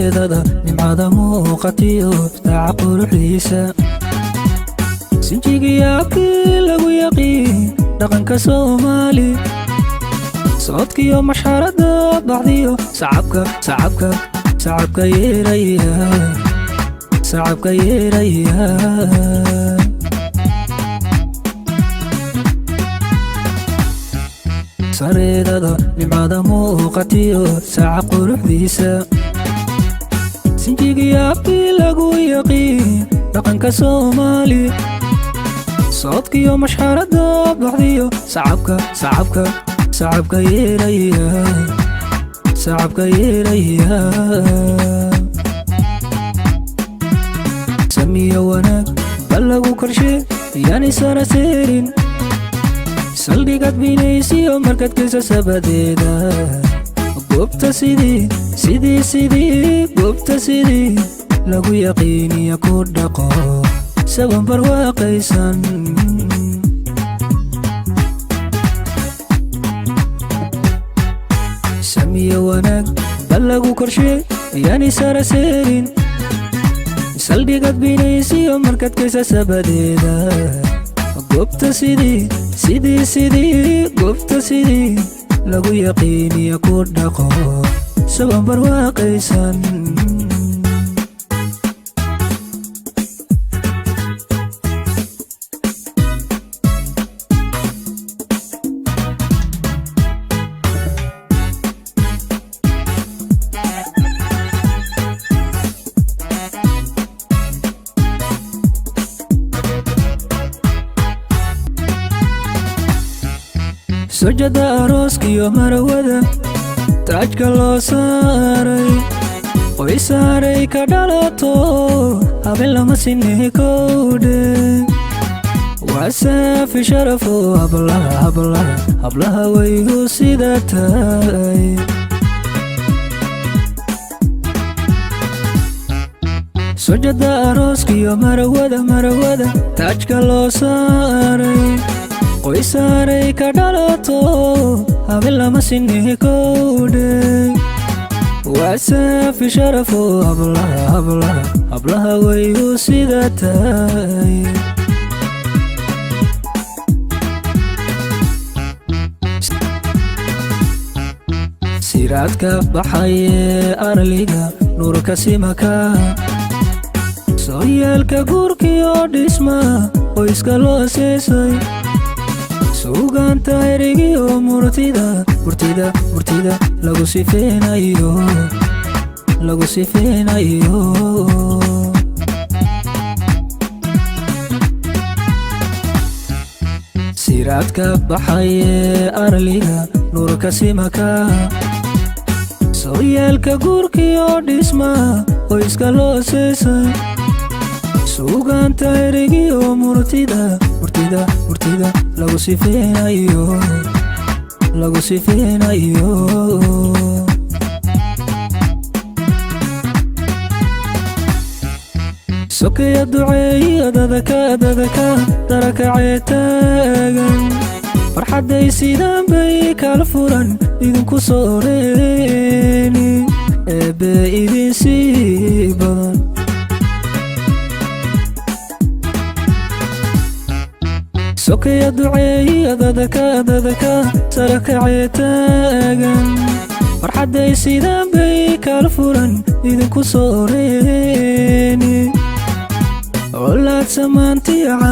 sareedada nimcada muuqatiyo daaca quruxdiisa sinjigiyaabkii lagu yaqiin dhaqanka Soomaali socodkiyo mashxarada bacdiyo sacabka yeeraya sareedada nimcada muuqatiyo daaca quruxdiisa sinjigiyaabkii lagu yaqiin dhaqanka Soomaali socodkiyo mashxarada bacdiyo sacabka yeeraya samiyo wanaag bal lagu korshe yani sana seerin saldhigad binaysiyo markadkiisa sabadeeda goobta sidii lagu yaqiiniya ku dhaqo saban barwaaqaysan samiyo wanaag bal lagu korshe yani sara seerin saldhigad binaysiyo markadkiisa sabadeeda goobta sidii lagu yaqiiniya ku dhaqo saban barwaaqaysan sojada arooskiyo marawada taajka loo saaray qoy saaray ka dhalato habeen lama sinne kowdhe waa saafi sharafo hablaha waygu sida tahay sojada arooskiyo marawada taajka loo saaray qoy saaray ka dhalato habeen lama sinne kowdhe waa saafi sharafo hablaha waygu sida tahay siraadka baxaye arliga nuurka simaka sooyaalka guurkiyo dhisma qoyska loo seesay suugaanta erigiyo murtida lagu sifeenayo siraadka baxaye arliga nuurka simaka sooyaalka guurkiyo dhisma qoyska loo seesay suugaanta erigiyo murtida lagu sifeenayo sokeya duceeyo dadaka darakacee taagan farxadday sidaan bay kala furan idinku sooreeni eebbe idin sii badan sokeya duceeyo dadaka darakacee taagan farxadday sidaan bay kala furan idinku sooreeni olaad samaantiya